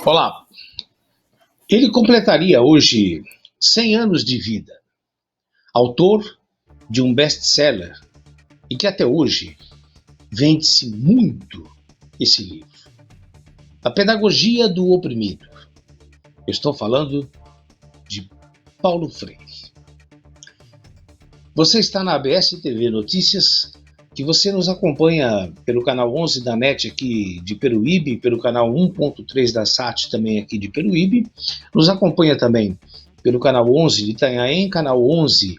Olá, ele completaria hoje 100 anos de vida, autor de um best-seller e que até hoje vende-se muito esse livro. A Pedagogia do Oprimido. Eu estou falando de Paulo Freire. Você está na ABS TV Notícias, que você nos acompanha pelo canal 11 da NET aqui de Peruíbe, pelo canal 1.3 da SAT também aqui de Peruíbe, nos acompanha também pelo canal 11 de Itanhaém, canal 11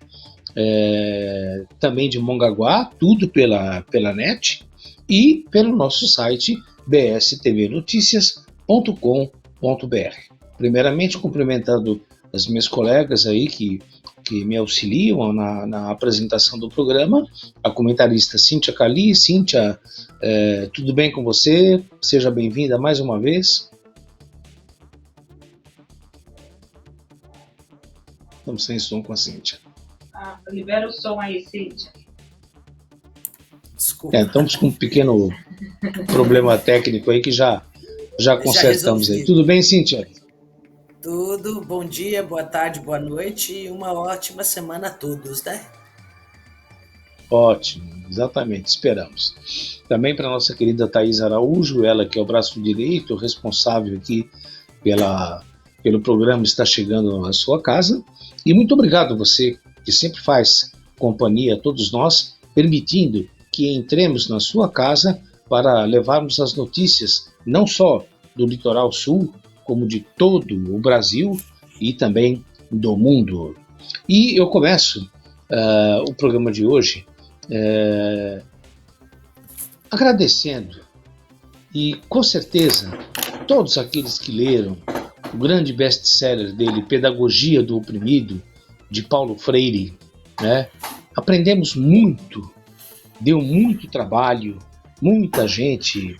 também de Mongaguá, tudo pela NET, e pelo nosso site bstvnoticias.com.br. Primeiramente, cumprimentando as minhas colegas aí que me auxiliam na apresentação do programa, a comentarista Cíntia Cali. Cíntia, tudo bem com você? Seja bem-vinda mais uma vez. Estamos sem som com a Cíntia. Libera o som aí, Cíntia. Desculpa. Estamos com um pequeno problema técnico aí que já consertamos aí. Tudo bem, Cíntia? Tudo, bom dia, boa tarde, boa noite e uma ótima semana a todos, né? Ótimo, exatamente, esperamos. Também para a nossa querida Thaís Araújo, ela que é o braço direito, responsável aqui pelo programa, está chegando à sua casa. E muito obrigado a você que sempre faz companhia a todos nós, permitindo que entremos na sua casa para levarmos as notícias, não só do Litoral Sul, como de todo o Brasil e também do mundo. E eu começo o programa de hoje agradecendo, e com certeza todos aqueles que leram o grande best-seller dele, Pedagogia do Oprimido, de Paulo Freire, né? Aprendemos muito, deu muito trabalho, muita gente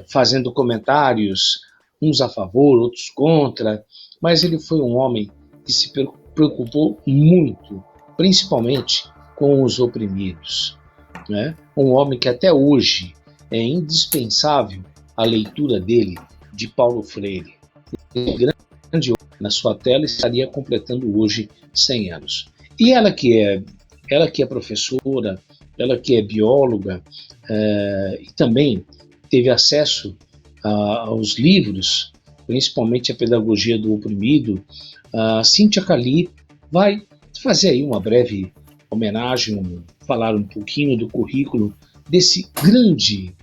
fazendo comentários, uns a favor, outros contra, mas ele foi um homem que se preocupou muito, principalmente com os oprimidos, né? Um homem que até hoje é indispensável a leitura dele, de Paulo Freire. Grande na sua tela, estaria completando hoje 100 anos. E ela que é professora, ela que é bióloga e também teve acesso aos livros, principalmente a Pedagogia do Oprimido, a Cíntia Cali vai fazer aí uma breve homenagem, falar um pouquinho do currículo desse grande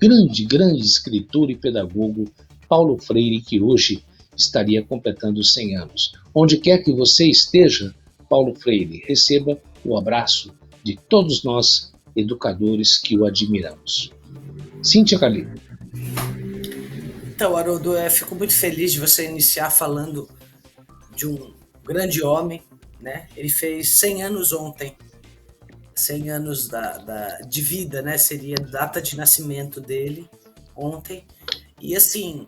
escritor e pedagogo Paulo Freire, que hoje estaria completando 100 anos. Onde quer que você esteja, Paulo Freire, receba o abraço de todos nós, educadores que o admiramos. Cíntia Cali. Então, Haroldo, eu fico muito feliz de você iniciar falando de um grande homem, né? Ele fez 100 anos ontem, 100 anos de vida, né? Seria a data de nascimento dele ontem. E assim,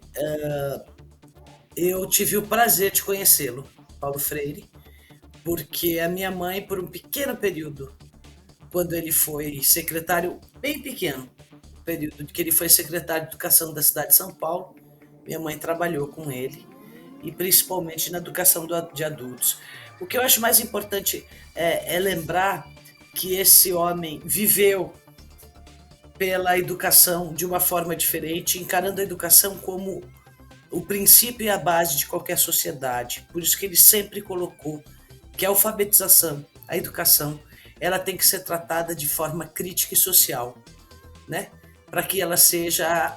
eu tive o prazer de conhecê-lo, Paulo Freire, porque a minha mãe, por um pequeno período, quando ele foi secretário, bem pequeno, período que ele foi secretário de Educação da cidade de São Paulo, minha mãe trabalhou com ele, e principalmente na educação de adultos. O que eu acho mais importante é lembrar que esse homem viveu pela educação de uma forma diferente, encarando a educação como o princípio e a base de qualquer sociedade. Por isso que ele sempre colocou que a alfabetização, a educação, ela tem que ser tratada de forma crítica e social, né? Para que ela seja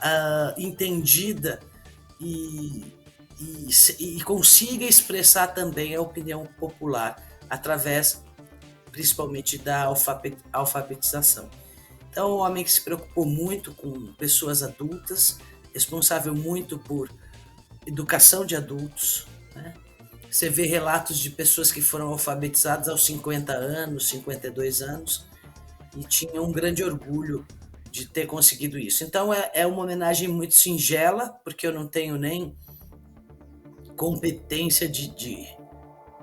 entendida e consiga expressar também a opinião popular através, principalmente, da alfabetização. Então, um homem que se preocupou muito com pessoas adultas, responsável muito por educação de adultos, né? Você vê relatos de pessoas que foram alfabetizadas aos 50 anos, 52 anos, e tinham um grande orgulho de ter conseguido isso. Então é uma homenagem muito singela, porque eu não tenho nem competência de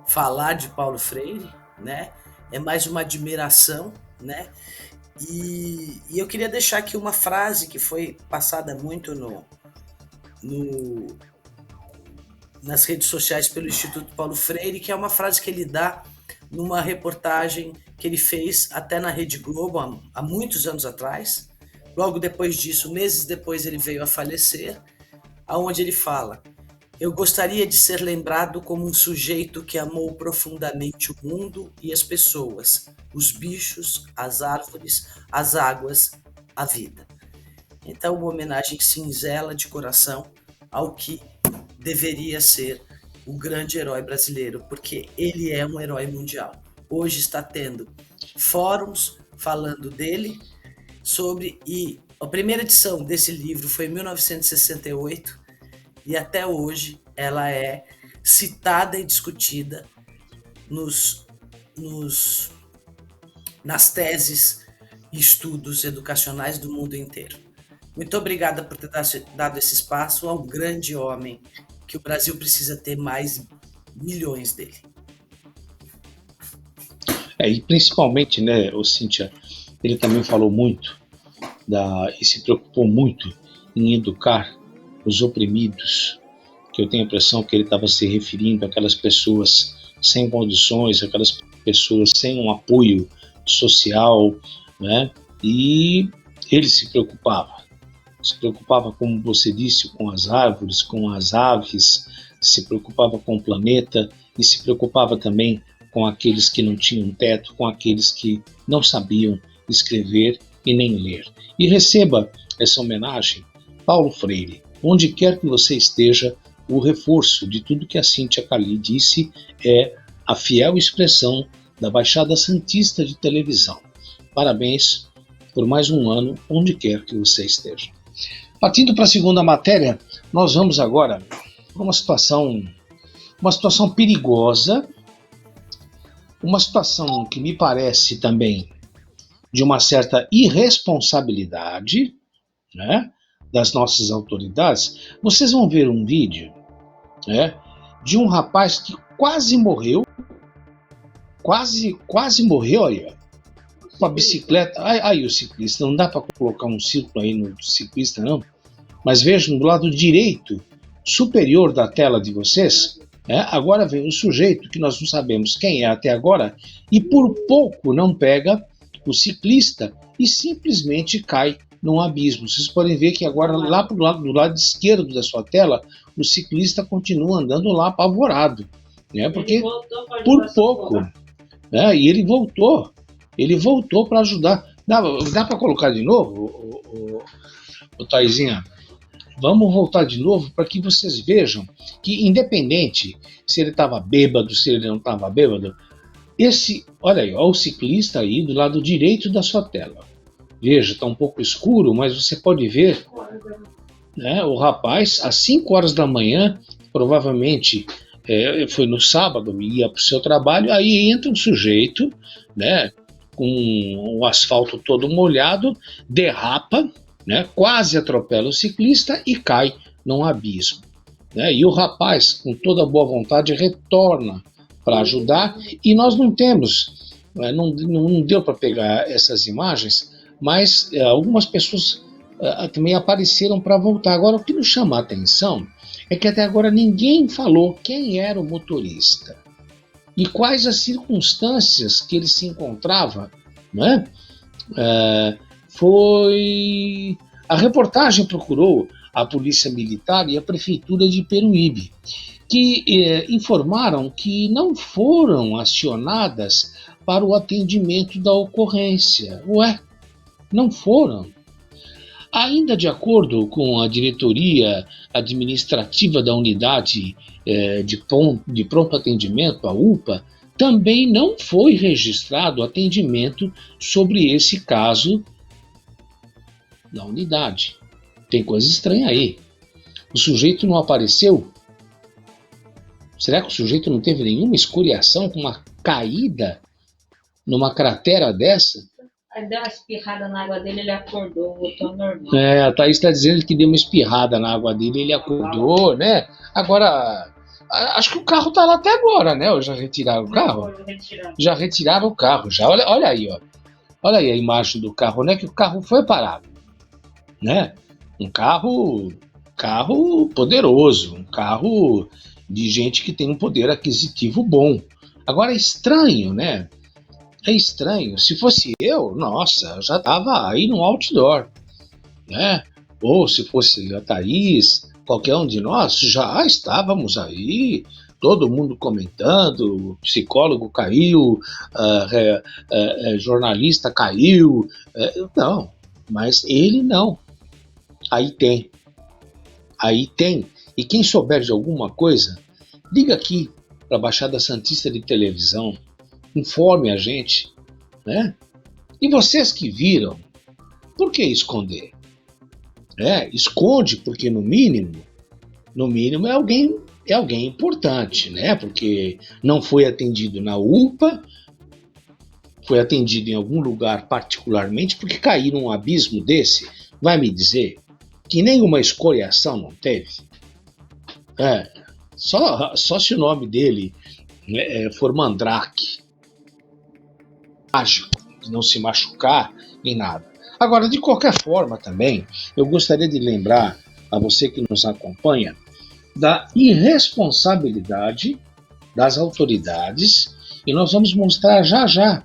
falar de Paulo Freire, né? É mais uma admiração, né? E eu queria deixar aqui uma frase que foi passada muito nas redes sociais pelo Instituto Paulo Freire, que é uma frase que ele dá numa reportagem que ele fez até na Rede Globo há muitos anos atrás. Logo depois disso, meses depois, ele veio a falecer, aonde ele fala: eu gostaria de ser lembrado como um sujeito que amou profundamente o mundo e as pessoas, os bichos, as árvores, as águas, a vida. Então, uma homenagem singela de coração ao que deveria ser o grande herói brasileiro, porque ele é um herói mundial. Hoje está tendo fóruns falando dele e a primeira edição desse livro foi em 1968 e até hoje ela é citada e discutida nas teses e estudos educacionais do mundo inteiro. Muito obrigada por ter dado esse espaço ao grande homem que o Brasil precisa ter mais milhões dele. E principalmente, né, o Cíntia, ele também falou muito e se preocupou muito em educar os oprimidos, que eu tenho a impressão que ele estava se referindo àquelas pessoas sem condições, aquelas pessoas sem um apoio social, né? E ele se preocupava, como você disse, com as árvores, com as aves, se preocupava com o planeta e se preocupava também com aqueles que não tinham teto, com aqueles que não sabiam escrever e nem ler. E receba essa homenagem, Paulo Freire. Onde quer que você esteja, o reforço de tudo que a Cíntia Carli disse é a fiel expressão da Baixada Santista de televisão. Parabéns por mais um ano, onde quer que você esteja. Partindo para a segunda matéria, nós vamos agora para uma situação perigosa, uma situação que me parece também de uma certa irresponsabilidade, né, das nossas autoridades. Vocês vão ver um vídeo, né, de um rapaz que quase morreu, olha, com a bicicleta. Aí o ciclista, não dá para colocar um círculo aí no ciclista, não, mas vejam do lado direito superior da tela de vocês, agora vem o sujeito que nós não sabemos quem é até agora e por pouco não pega o ciclista e simplesmente cai num abismo. Vocês podem ver que agora lá do lado esquerdo da sua tela o ciclista continua andando lá apavorado, né? Porque por pouco, né? E ele voltou para ajudar. Dá para colocar de novo, o Taizinha? Vamos voltar de novo para que vocês vejam que, independente se ele estava bêbado, se ele não estava bêbado, olha aí, o ciclista aí do lado direito da sua tela. Veja, está um pouco escuro, mas você pode ver, né, o rapaz, às 5 horas da manhã, provavelmente foi no sábado, ia para o seu trabalho, aí entra um sujeito, né, com o asfalto todo molhado, derrapa, né, quase atropela o ciclista e cai num abismo, né? E o rapaz, com toda boa vontade, retorna para ajudar e nós não temos, não deu para pegar essas imagens, mas algumas pessoas também apareceram para voltar. Agora, o que nos chama a atenção é que até agora ninguém falou quem era o motorista e quais as circunstâncias que ele se encontrava, né? A reportagem procurou a Polícia Militar e a Prefeitura de Peruíbe, que informaram que não foram acionadas para o atendimento da ocorrência. Não foram. Ainda de acordo com a diretoria administrativa da unidade de pronto atendimento, a UPA, também não foi registrado atendimento sobre esse caso na unidade. Tem coisa estranha aí. O sujeito não apareceu? Será que o sujeito não teve nenhuma escoriação com uma caída numa cratera dessa? Aí deu uma espirrada na água dele, ele acordou, voltou ao normal. A Thaís está dizendo que deu uma espirrada na água dele, ele acordou, né? Agora, acho que o carro está lá até agora, né? Ou já retiraram o carro? Já retiraram o carro, já. Olha aí, ó. Olha aí a imagem do carro, né? Que o carro foi parado, né? Um carro poderoso, um carro de gente que tem um poder aquisitivo bom. Agora é estranho, né? É estranho. Se fosse eu, nossa, eu já estava aí no outdoor, né? Ou se fosse a Thaís, qualquer um de nós, já estávamos aí, todo mundo comentando, psicólogo caiu, jornalista caiu. Não, mas ele não. Aí tem. Aí tem. E quem souber de alguma coisa, liga aqui para a Baixada Santista de Televisão, informe a gente, né? E vocês que viram, por que esconder? Esconde porque no mínimo é alguém importante, né? Porque não foi atendido na UPA, foi atendido em algum lugar particularmente, porque cair num abismo desse, vai me dizer que nenhuma escoriação não teve? Só se o nome dele for Mandrake, mágico, de não se machucar nem nada. Agora, de qualquer forma também, eu gostaria de lembrar a você que nos acompanha da irresponsabilidade das autoridades, e nós vamos mostrar já já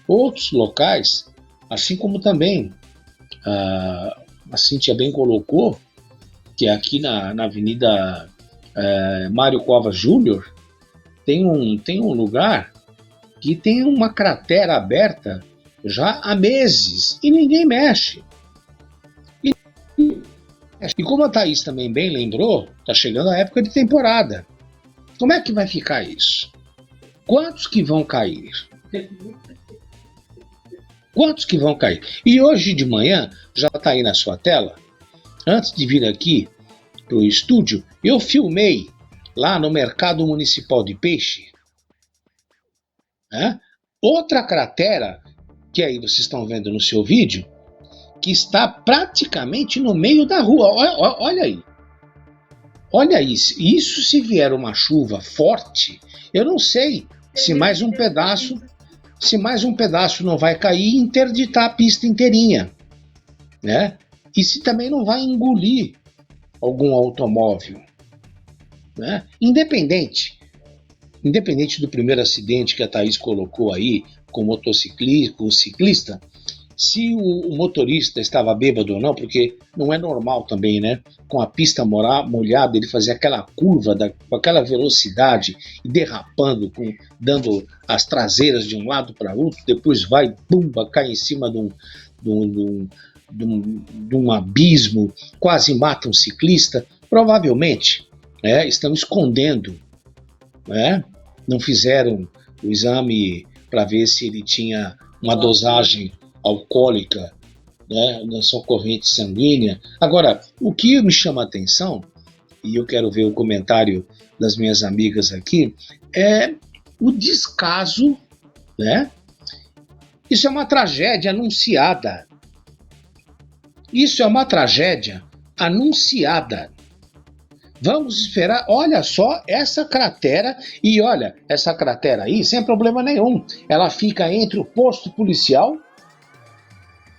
outros locais, assim como também a Cíntia bem colocou, que aqui na Avenida Mário Covas Júnior tem um lugar que tem uma cratera aberta já há meses e ninguém mexe. E como a Thaís também bem lembrou, está chegando a época de temporada. Como é que vai ficar isso? Quantos que vão cair? Quantos que vão cair? E hoje de manhã, já está aí na sua tela, antes de vir aqui para o estúdio, eu filmei lá no Mercado Municipal de Peixe, outra cratera, que aí vocês estão vendo no seu vídeo, que está praticamente no meio da rua. Olha aí. Olha isso. Isso se vier uma chuva forte, eu não sei se mais um pedaço não vai cair e interditar a pista inteirinha, né? E se também não vai engolir algum automóvel, né? Independente do primeiro acidente que a Thaís colocou aí com motociclista, com o ciclista, se o motorista estava bêbado ou não, porque não é normal também, né? Com a pista molhada, ele fazer aquela curva com aquela velocidade e derrapando, dando as traseiras de um lado para outro, depois vai, pumba, cai em cima de um abismo, quase mata um ciclista. Provavelmente estão escondendo, não fizeram o exame para ver se ele tinha uma dosagem alcoólica, na sua corrente sanguínea. Agora, o que me chama a atenção, e eu quero ver o comentário das minhas amigas aqui, é o descaso, né? Isso é uma tragédia anunciada. Isso é uma tragédia anunciada. Vamos esperar, olha só essa cratera, e olha, essa cratera aí, sem problema nenhum, ela fica entre o posto policial,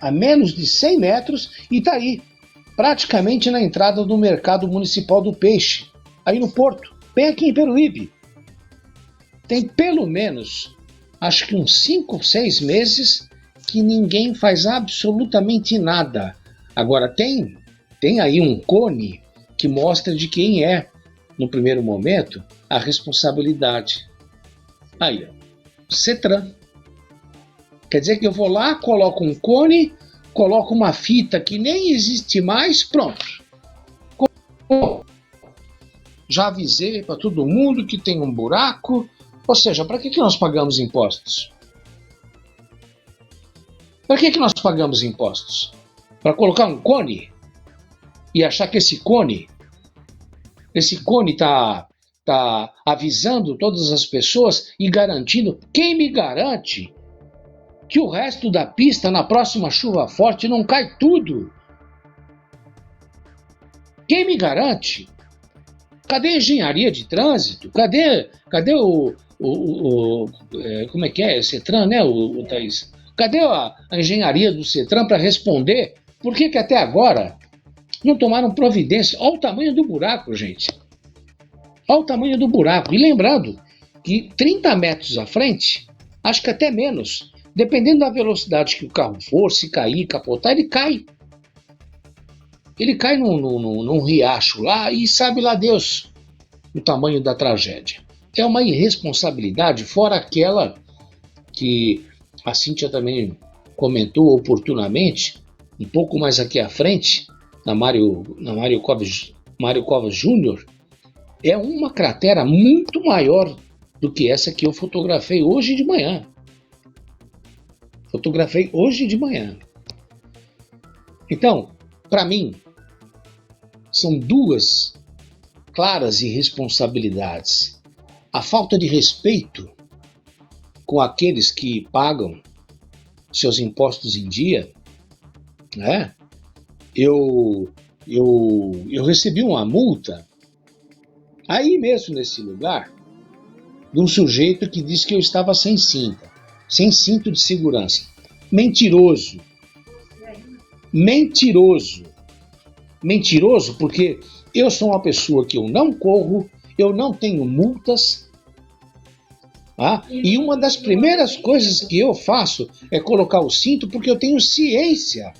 a menos de 100 metros, e está aí, praticamente na entrada do Mercado Municipal do Peixe, aí no Porto, bem aqui em Peruíbe. Tem pelo menos, acho que uns 5 ou 6 meses, que ninguém faz absolutamente nada. Agora tem aí um cone que mostra de quem é, no primeiro momento, a responsabilidade. Aí, ó, CETRAN. Quer dizer que eu vou lá, coloco um cone, coloco uma fita que nem existe mais, pronto. Já avisei para todo mundo que tem um buraco. Ou seja, para que nós pagamos impostos? Para que nós pagamos impostos? Para colocar um cone e achar que esse cone está avisando todas as pessoas e garantindo. Quem me garante que o resto da pista na próxima chuva forte não cai tudo? Quem me garante? Cadê a engenharia de trânsito? Cadê como é que é? CETRAN, né, Thaís? Cadê a engenharia do CETRAN para responder? Por que até agora não tomaram providência? Olha o tamanho do buraco, gente. Olha o tamanho do buraco. E lembrando que 30 metros à frente, acho que até menos, dependendo da velocidade que o carro for, se cair, capotar, ele cai. Ele cai num riacho lá e sabe lá Deus o tamanho da tragédia. É uma irresponsabilidade, fora aquela que a Cíntia também comentou oportunamente, um pouco mais aqui à frente, na Mário Covas Júnior, é uma cratera muito maior do que essa que eu fotografei hoje de manhã. Então, para mim, são duas claras irresponsabilidades. A falta de respeito com aqueles que pagam seus impostos em dia, né? Eu recebi uma multa aí mesmo nesse lugar de um sujeito que disse que eu estava sem cinto de segurança. Mentiroso, porque eu sou uma pessoa que eu não corro, eu não tenho multas, tá? E uma das primeiras coisas que eu faço é colocar o cinto, porque eu tenho ciência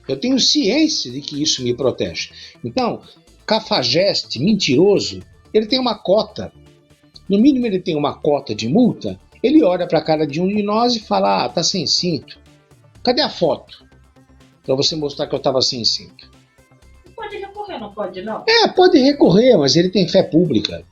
de que isso me protege. Então, cafajeste, mentiroso, ele tem uma cota, no mínimo ele tem uma cota de multa, ele olha para a cara de um de nós e fala, tá sem cinto. Cadê a foto? Para você mostrar que eu estava sem cinto. Pode recorrer, não pode não? Pode recorrer, mas ele tem fé pública.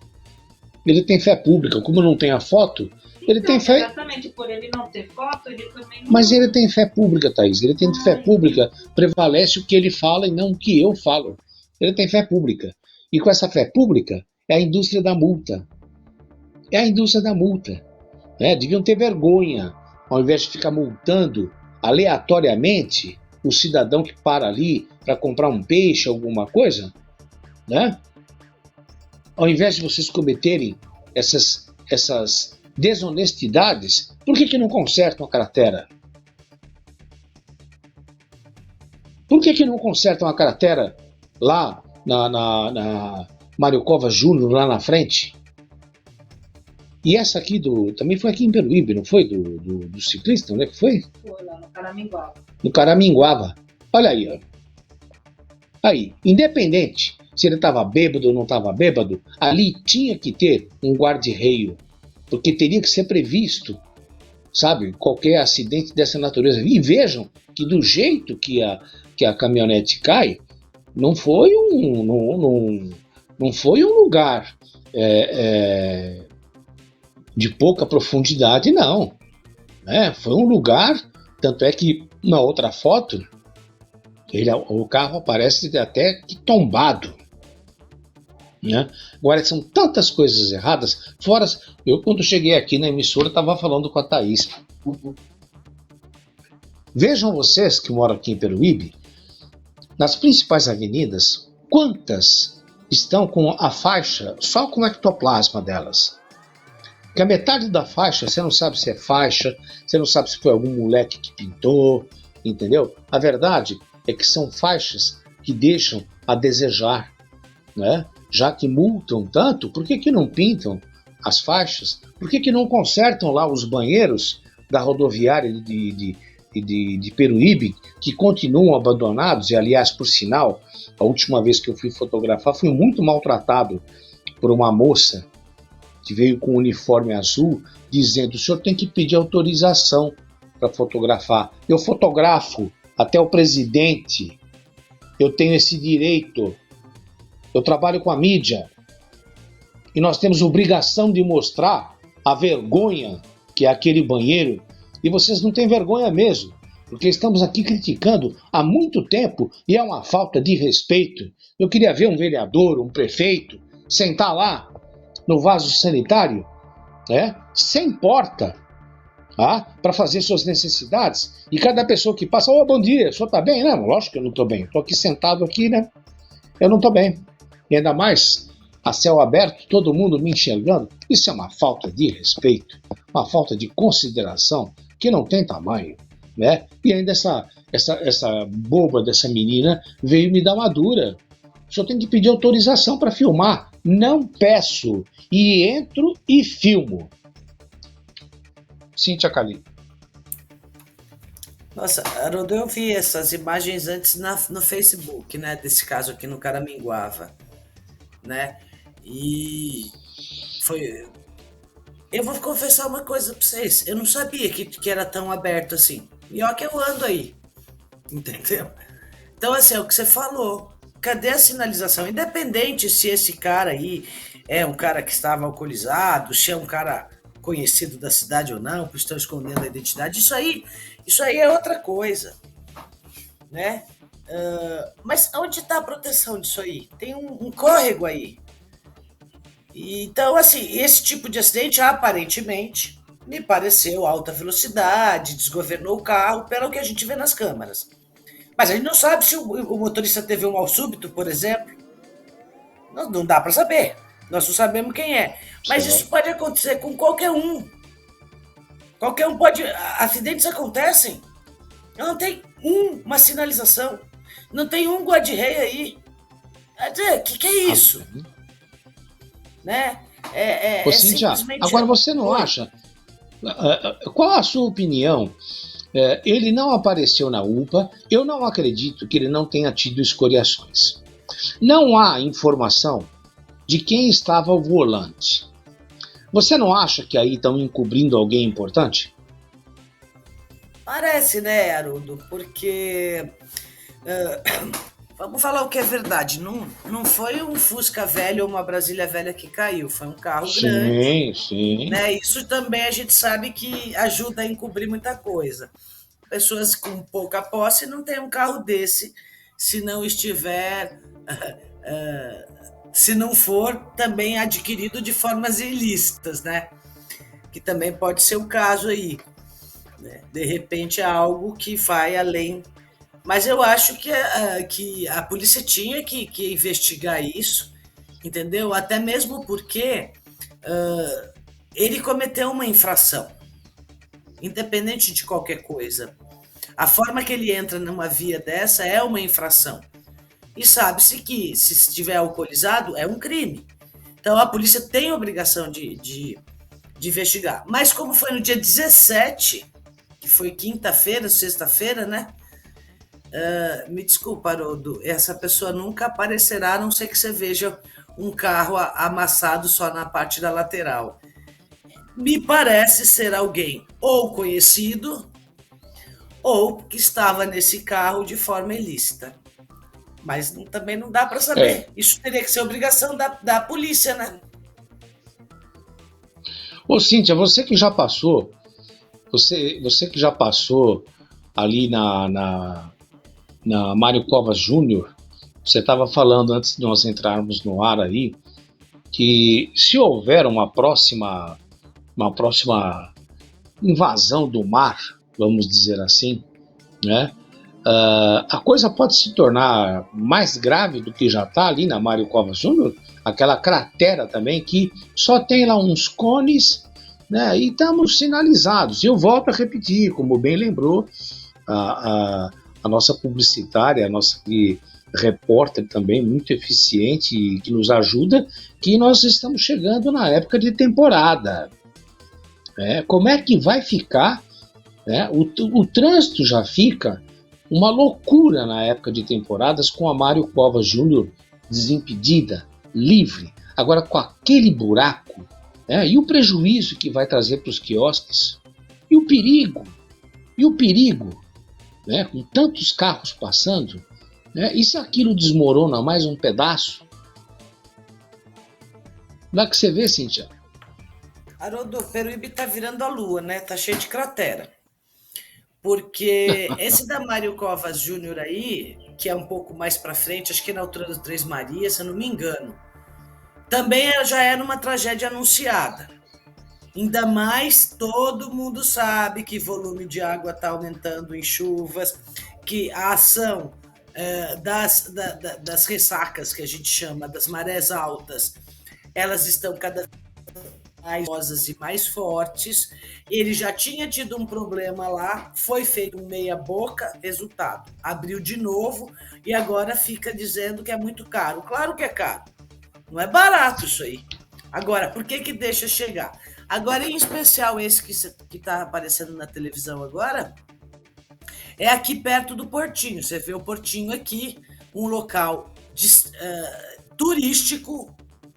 Como não tem a foto, ele tem fé... Exatamente, por ele não ter foto, ele também não... Mas ele tem fé pública, Thaís. Ele tem fé pública, prevalece o que ele fala e não o que eu falo. Ele tem fé pública. E com essa fé pública, é a indústria da multa. Deviam ter vergonha, ao invés de ficar multando aleatoriamente o cidadão que para ali para comprar um peixe, alguma coisa, né? Ao invés de vocês cometerem essas desonestidades, por que não consertam a cratera? Por que não consertam a cratera lá na Mário Covas Júnior, lá na frente? E essa aqui também foi aqui em Peruíbe, não foi? Do ciclista, onde é que foi? Foi lá no Caraminguava. No Caraminguava. Olha aí, ó. Aí, independente se ele estava bêbado ou não estava bêbado, ali tinha que ter um guarda-reio, porque teria que ser previsto, sabe, qualquer acidente dessa natureza. E vejam que do jeito que a caminhonete cai, não foi um lugar de pouca profundidade, não. Foi um lugar, tanto é que na outra foto, o carro aparece até que tombado. Né? Agora, são tantas coisas erradas. Fora, eu quando cheguei aqui na emissora, estava falando com a Thaís. Vejam vocês que moram aqui em Peruíbe, nas principais avenidas, quantas estão com a faixa, só com o ectoplasma delas. Que a metade da faixa, você não sabe se é faixa, você não sabe se foi algum moleque que pintou, entendeu? A verdade é que são faixas que deixam a desejar, né? Já que multam tanto, por que não pintam as faixas? Por que não consertam lá os banheiros da rodoviária de Peruíbe, que continuam abandonados? E, aliás, por sinal, a última vez que eu fui fotografar, fui muito maltratado por uma moça que veio com um uniforme azul, dizendo, o senhor tem que pedir autorização para fotografar. Eu fotografo até o presidente, eu tenho esse direito. Eu trabalho com a mídia e nós temos obrigação de mostrar a vergonha que é aquele banheiro, e vocês não têm vergonha mesmo, porque estamos aqui criticando há muito tempo e é uma falta de respeito. Eu queria ver um vereador, um prefeito, sentar lá no vaso sanitário, sem porta, para fazer suas necessidades, e cada pessoa que passa, bom dia, o senhor está bem? Não, lógico que eu não estou bem, estou aqui sentado aqui, né? Eu não estou bem. E ainda mais a céu aberto, todo mundo me enxergando. Isso é uma falta de respeito, uma falta de consideração que não tem tamanho, né? E ainda essa boba dessa menina veio me dar uma dura. O senhor tem que pedir autorização para filmar. não peço e entro e filmo. Cíntia Cali. Nossa, Haroldo, eu vi essas imagens antes no Facebook, né? Desse caso aqui no Caraminguava, né? E foi. Eu vou confessar uma coisa pra vocês. Eu não sabia que era tão aberto assim. E ó que eu ando aí. Entendeu? Então, assim, é o que você falou. Cadê a sinalização? Independente se esse cara aí é um cara que estava alcoolizado, se é um cara conhecido da cidade ou não, que estão escondendo a identidade, isso aí é outra coisa, né? Mas onde está a proteção disso aí? Tem um córrego aí. Então, assim, esse tipo de acidente, aparentemente, me pareceu alta velocidade, desgovernou o carro, pelo que a gente vê nas câmeras. Mas a gente não sabe se o motorista teve um mal súbito, por exemplo. Não dá para saber. Nós não sabemos quem é. Mas isso pode acontecer com qualquer um. Qualquer um pode. Acidentes acontecem. Não tem uma sinalização. Não tem um guarda-rei aí. O que é isso? Né? Ô, Cíntia, agora você não acha? Qual a sua opinião? Ele não apareceu na UPA, eu não acredito que ele não tenha tido escoriações. Não há informação de quem estava ao volante. Você não acha que aí estão encobrindo alguém importante? Parece, né, Haroldo? Porque vamos falar o que é verdade. Não foi um Fusca velho ou uma Brasília velha que caiu, foi um carro grande. Sim. Né? Isso também a gente sabe que ajuda a encobrir muita coisa. Pessoas com pouca posse não têm um carro desse se não estiver, se não for também adquirido de formas ilícitas, né? Que também pode ser o caso aí. Né? De repente é algo que vai além. Mas eu acho que a polícia tinha que investigar isso, entendeu? Até mesmo porque ele cometeu uma infração, independente de qualquer coisa. A forma que ele entra numa via dessa é uma infração. E sabe-se que, se estiver alcoolizado, é um crime. Então a polícia tem a obrigação de investigar. Mas como foi no dia 17, que foi quinta-feira, sexta-feira, né? Me desculpa, Haroldo, essa pessoa nunca aparecerá, a não ser que você veja um carro amassado só na parte da lateral. Me parece ser alguém ou conhecido ou que estava nesse carro de forma ilícita. Mas também não dá para saber. Isso teria que ser obrigação da polícia, né? Ô, Cíntia, você que já passou, você que já passou ali na Mário Covas Júnior, você estava falando antes de nós entrarmos no ar aí, que se houver uma próxima invasão do mar, vamos dizer assim, né? A coisa pode se tornar mais grave do que já está ali na Mário Covas Júnior, aquela cratera também que só tem lá uns cones, né? E estamos sinalizados. Eu volto a repetir, como bem lembrou a nossa publicitária, a nossa repórter também muito eficiente e que nos ajuda, que nós estamos chegando na época de temporada. Como é que vai ficar? O trânsito já fica uma loucura na época de temporadas com a Mário Covas Júnior desimpedida, livre. Agora com aquele buraco, e o prejuízo que vai trazer para os quiosques, e o perigo, com tantos carros passando, e se aquilo desmorona mais um pedaço? Lá que você vê, Cíntia. Haroldo, Peruíbe tá virando a lua, né? Tá cheio de cratera. Porque esse da Mário Covas Júnior aí, que é um pouco mais para frente, acho que é na altura do Três Marias, se eu não me engano, também já era uma tragédia anunciada. Ainda mais todo mundo sabe que volume de água está aumentando em chuvas, que a ação das ressacas, que a gente chama, das marés altas, elas estão cada vez mais rosas e mais fortes. Ele já tinha tido um problema lá, foi feito um meia boca, resultado, abriu de novo e agora fica dizendo que é muito caro. Claro que é caro, Não é barato isso aí. Agora, por que deixa chegar? Agora, em especial esse que está aparecendo na televisão agora, é aqui perto do Portinho. Você vê o Portinho aqui, um local turístico,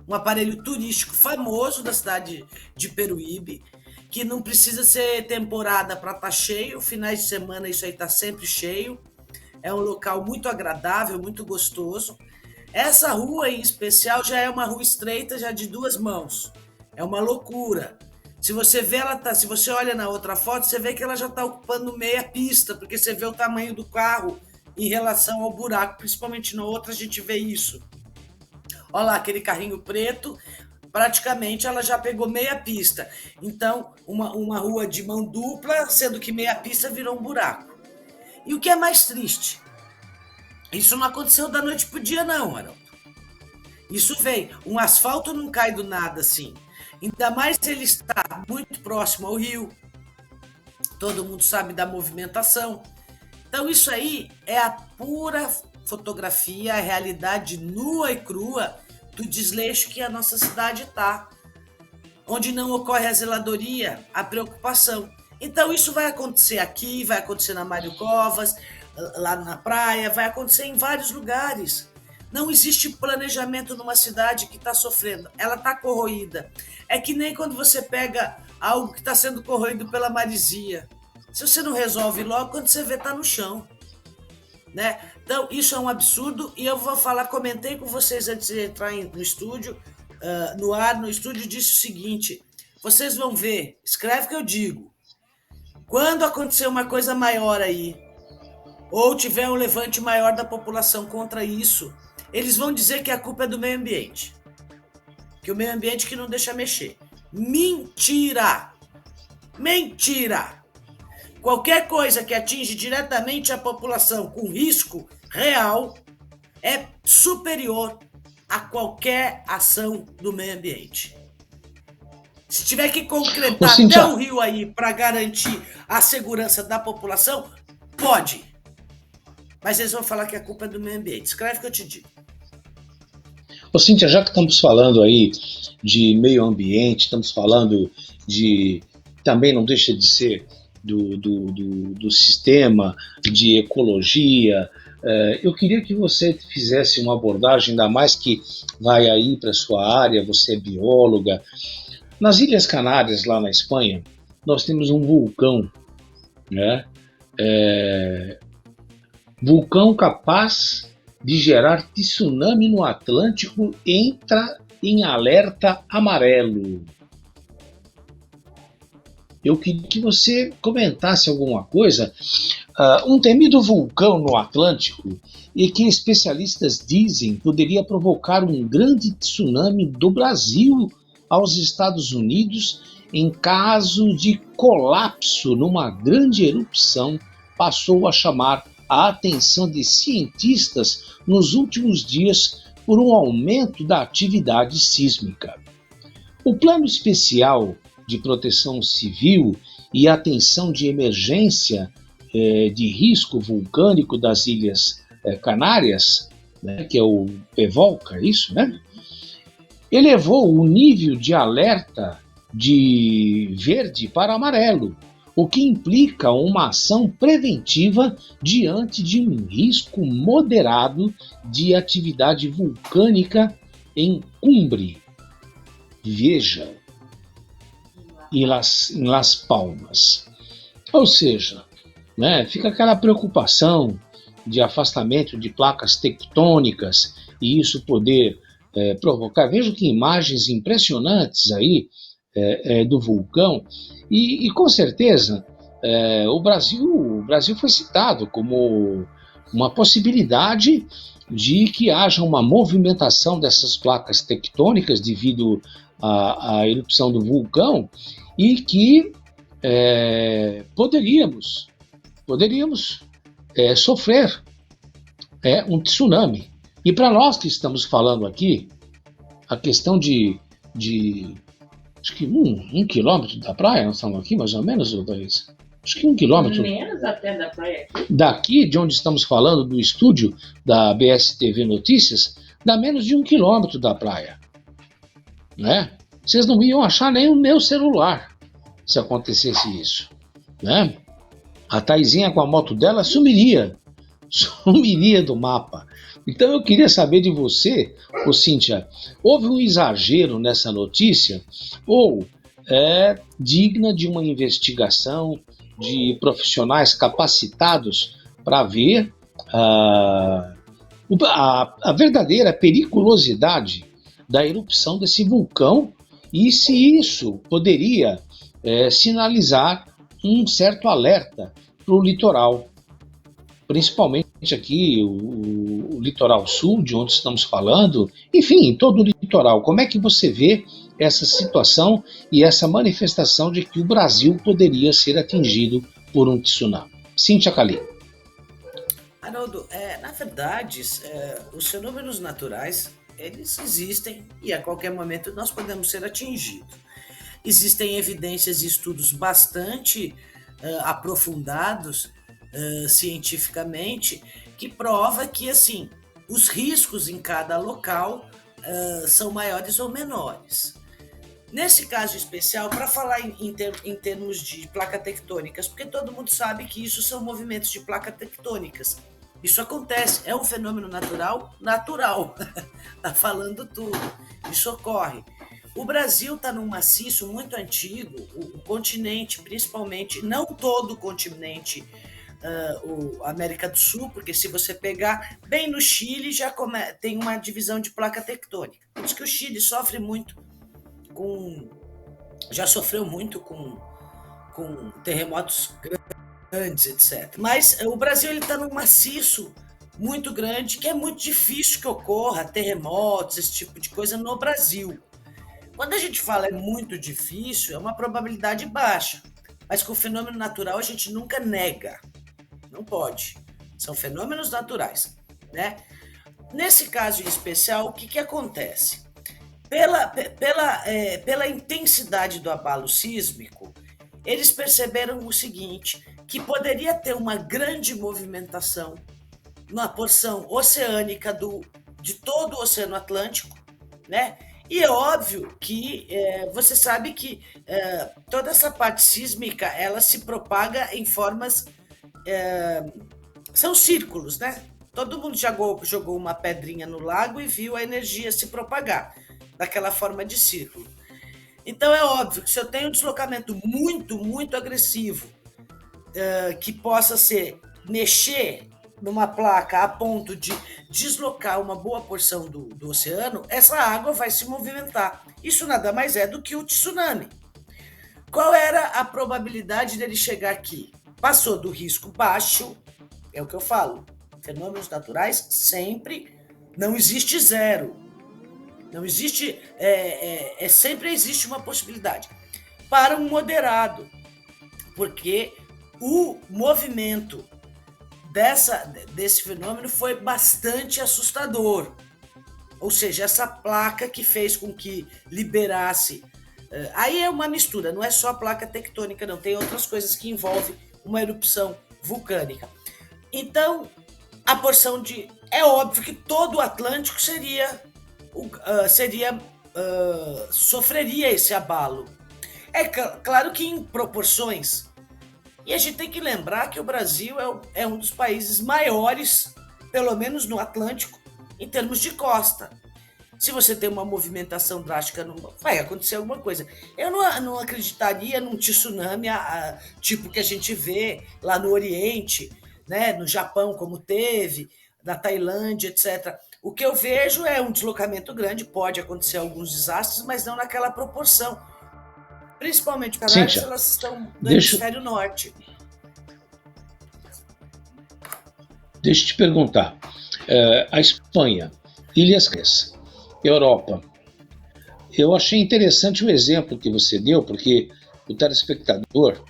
um aparelho turístico famoso da cidade de Peruíbe, que não precisa ser temporada para estar cheio, finais de semana isso aí está sempre cheio. É um local muito agradável, muito gostoso. Essa rua em especial já é uma rua estreita, já de duas mãos. É uma loucura. Se você vê se você olha na outra foto, você vê que ela já está ocupando meia pista, porque você vê o tamanho do carro em relação ao buraco. Principalmente na outra a gente vê isso. Olha lá, aquele carrinho preto, praticamente ela já pegou meia pista. Então, uma rua de mão dupla, sendo que meia pista virou um buraco. E o que é mais triste? Isso não aconteceu da noite pro dia, não, Haroldo. Isso vem. Um asfalto não cai do nada assim. Ainda mais se ele está muito próximo ao rio. Todo mundo sabe da movimentação. Então, isso aí é a pura fotografia, a realidade nua e crua do desleixo que a nossa cidade está. Onde não ocorre a zeladoria, a preocupação. Então, isso vai acontecer aqui, vai acontecer na Mário Covas, lá na praia, vai acontecer em vários lugares. Não existe planejamento numa cidade que está sofrendo. Ela está corroída. É que nem quando você pega algo que está sendo corroído pela marisia. Se você não resolve logo, quando você vê, está no chão. Né? Então, isso é um absurdo. E eu vou falar, comentei com vocês antes de entrar no estúdio, no estúdio, disse o seguinte: vocês vão ver, escreve o que eu digo. Quando acontecer uma coisa maior aí, ou tiver um levante maior da população contra isso, eles vão dizer que a culpa é do meio ambiente. Que o meio ambiente que não deixa mexer. Mentira! Mentira! Qualquer coisa que atinge diretamente a população com risco real é superior a qualquer ação do meio ambiente. Se tiver que concretar até o rio aí para garantir a segurança da população, pode. Mas eles vão falar que a culpa é do meio ambiente. Escreve o que eu te digo. Ô, Cíntia, já que estamos falando aí de meio ambiente, estamos falando de... também não deixa de ser do sistema de ecologia. Eu queria que você fizesse uma abordagem, ainda mais que vai aí para a sua área, você é bióloga. Nas Ilhas Canárias, lá na Espanha, nós temos um vulcão, né? Vulcão capaz de gerar tsunami no Atlântico entra em alerta amarelo. Eu queria que você comentasse alguma coisa. Um temido vulcão no Atlântico, e que especialistas dizem poderia provocar um grande tsunami do Brasil aos Estados Unidos em caso de colapso numa grande erupção, passou a chamar a atenção de cientistas nos últimos dias por um aumento da atividade sísmica. O Plano Especial de Proteção Civil e Atenção de Emergência de Risco Vulcânico das Ilhas Canárias, né, que é o PEVOLCA, isso, né? Elevou o nível de alerta de verde para amarelo, o que implica uma ação preventiva diante de um risco moderado de atividade vulcânica em Cumbre, Veja, em Las Palmas. Ou seja, né, fica aquela preocupação de afastamento de placas tectônicas e isso poder provocar. Vejo que imagens impressionantes aí do vulcão e com certeza o Brasil foi citado como uma possibilidade de que haja uma movimentação dessas placas tectônicas devido à erupção do vulcão e que poderíamos sofrer um tsunami. E para nós que estamos falando aqui, a questão de acho que um quilômetro da praia, nós estamos aqui mais ou menos, Thaís? Acho que 1 quilômetro. Menos até da praia aqui. Daqui, de onde estamos falando, do estúdio da BSTV Notícias, dá menos de 1 quilômetro da praia. né? Vocês não iam achar nem o meu celular se acontecesse isso, né? A Taizinha com a moto dela sumiria do mapa. Então eu queria saber de você, ô Cíntia, houve um exagero nessa notícia ou é digna de uma investigação de profissionais capacitados para ver a verdadeira periculosidade da erupção desse vulcão e se isso poderia sinalizar um certo alerta para o litoral, principalmente aqui o litoral sul, de onde estamos falando, enfim, todo o litoral. Como é que você vê essa situação e essa manifestação de que o Brasil poderia ser atingido por um tsunami? Cíntia Cali. Haroldo, na verdade, os fenômenos naturais, eles existem e a qualquer momento nós podemos ser atingidos. Existem evidências e estudos bastante aprofundados cientificamente que prova que, assim, os riscos em cada local são maiores ou menores. Nesse caso especial, para falar em termos de placas tectônicas, porque todo mundo sabe que isso são movimentos de placas tectônicas. Isso acontece, é um fenômeno natural, tá falando tudo, isso ocorre. O Brasil está num maciço muito antigo, o continente, principalmente, não todo o continente, a América do Sul, porque se você pegar bem no Chile, já tem uma divisão de placa tectônica. Por isso que o Chile sofre muito já sofreu muito com terremotos grandes, etc. Mas o Brasil está num maciço muito grande, que é muito difícil que ocorra terremotos, esse tipo de coisa no Brasil. Quando a gente fala é muito difícil, é uma probabilidade baixa, mas com o fenômeno natural a gente nunca nega, não pode. São fenômenos naturais, né? Nesse caso em especial, o que acontece? Pela intensidade do abalo sísmico, eles perceberam o seguinte, que poderia ter uma grande movimentação na porção oceânica de todo o Oceano Atlântico, né? E é óbvio que você sabe que toda essa parte sísmica, ela se propaga em formas... são círculos, né? Todo mundo jogou uma pedrinha no lago e viu a energia se propagar daquela forma de círculo. Então é óbvio que se eu tenho um deslocamento muito, muito agressivo, que possa mexer numa placa a ponto de deslocar uma boa porção do oceano, essa água vai se movimentar. Isso nada mais é do que o tsunami. Qual era a probabilidade dele chegar aqui? Passou do risco baixo, é o que eu falo, fenômenos naturais sempre não existe zero. Não existe, sempre existe uma possibilidade para um moderado, porque o movimento desse fenômeno foi bastante assustador. Ou seja, essa placa que fez com que liberasse... aí é uma mistura, não é só a placa tectônica, não. Tem outras coisas que envolvem uma erupção vulcânica. Então, a porção é óbvio que todo o Atlântico sofreria esse abalo. É claro que em proporções. E a gente tem que lembrar que o Brasil é um dos países maiores, pelo menos no Atlântico, em termos de costa. Se você tem uma movimentação drástica, vai acontecer alguma coisa. Eu não acreditaria num tsunami tipo que a gente vê lá no Oriente, né, no Japão, como teve, na Tailândia, etc. O que eu vejo é um deslocamento grande, pode acontecer alguns desastres, mas não naquela proporção. Principalmente as Canárias, elas estão no hemisfério norte. Deixa eu te perguntar. A Espanha, Ilhas Canárias, Europa. Eu achei interessante o exemplo que você deu, porque o telespectador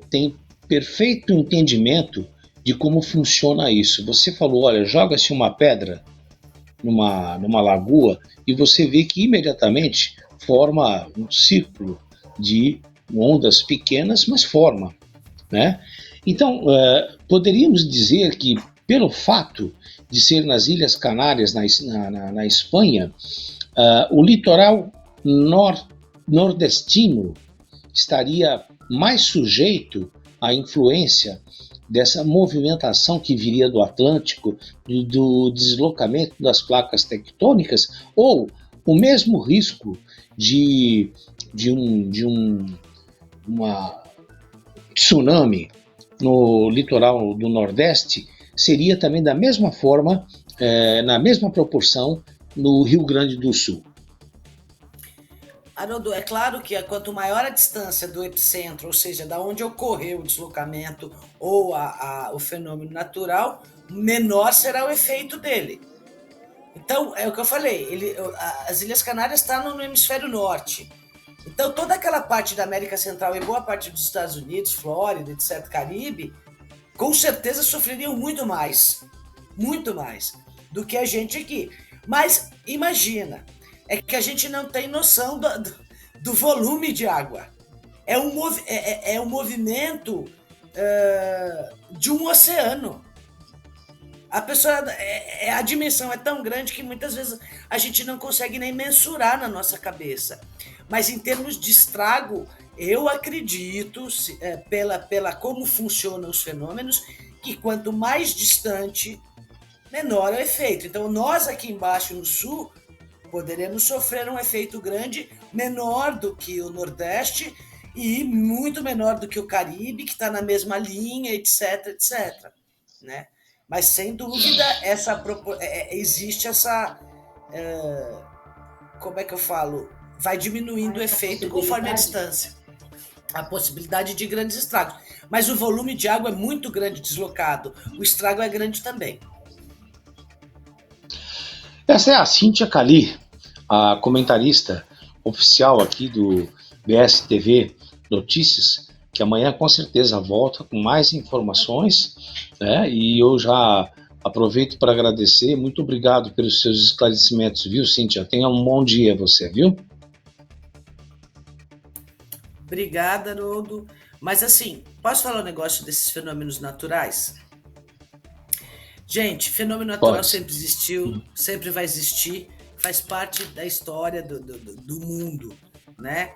tem perfeito entendimento de como funciona isso. Você falou, olha, joga-se uma pedra numa lagoa e você vê que imediatamente forma um círculo de ondas pequenas, mas forma, né? Então, poderíamos dizer que pelo fato de ser nas Ilhas Canárias, na Espanha, O litoral nordestino estaria mais sujeito à influência dessa movimentação que viria do Atlântico, do deslocamento das placas tectônicas, ou o mesmo risco de uma tsunami no litoral do Nordeste seria também da mesma forma, na mesma proporção, no Rio Grande do Sul. Haroldo, é claro que quanto maior a distância do epicentro, ou seja, da onde ocorreu o deslocamento ou o fenômeno natural, menor será o efeito dele. Então, é o que eu falei, as Ilhas Canárias estão no hemisfério norte. Então, toda aquela parte da América Central e boa parte dos Estados Unidos, Flórida, etc., Caribe, com certeza sofreriam muito mais do que a gente aqui. Mas imagina, é que a gente não tem noção do volume de água. É um movimento de um oceano. A dimensão é tão grande que muitas vezes a gente não consegue nem mensurar na nossa cabeça. Mas em termos de estrago, eu acredito, pela como funcionam os fenômenos, que quanto mais distante, menor é o efeito. Então nós aqui embaixo no sul poderemos sofrer um efeito grande, menor do que o Nordeste e muito menor do que o Caribe, que está na mesma linha, etc, etc. Né? Mas, sem dúvida, existe essa... como é que eu falo? Vai diminuindo o efeito conforme a distância. A possibilidade de grandes estragos. Mas o volume de água é muito grande deslocado. O estrago é grande também. Essa é a Cíntia Cali, a comentarista oficial aqui do BSTV Notícias, que amanhã com certeza volta com mais informações, né? E eu já aproveito para agradecer. Muito obrigado pelos seus esclarecimentos, viu, Cíntia? Tenha um bom dia você, viu? Obrigada, Haroldo. Mas assim, posso falar um negócio desses fenômenos naturais? Gente, fenômeno natural sempre existiu, sempre vai existir, faz parte da história do mundo, né?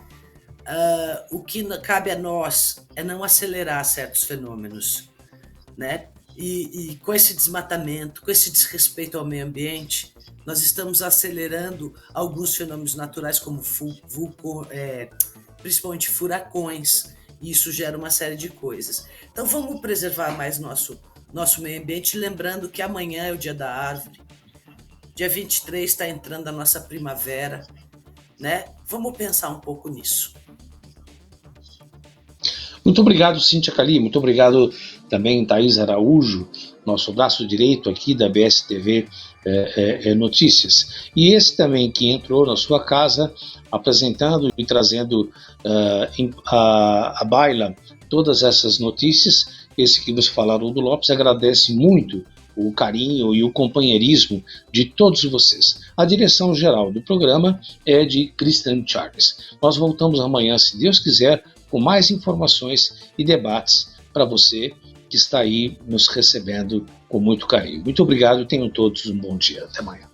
O que cabe a nós é não acelerar certos fenômenos, né? E com esse desmatamento, com esse desrespeito ao meio ambiente, nós estamos acelerando alguns fenômenos naturais como principalmente furacões, e isso gera uma série de coisas. Então vamos preservar mais nosso meio ambiente, lembrando que amanhã é o Dia da Árvore, dia 23 está entrando a nossa primavera, né? Vamos pensar um pouco nisso. Muito obrigado, Cíntia Cali, muito obrigado também, Thaís Araújo, nosso braço direito aqui da BSTV Notícias. E esse também que entrou na sua casa, apresentando e trazendo à baila todas essas notícias, esse que vos fala, Haroldo Lopes, agradece muito o carinho e o companheirismo de todos vocês. A direção geral do programa é de Christian Charles. Nós voltamos amanhã, se Deus quiser, com mais informações e debates para você que está aí nos recebendo com muito carinho. Muito obrigado, tenham todos um bom dia. Até amanhã.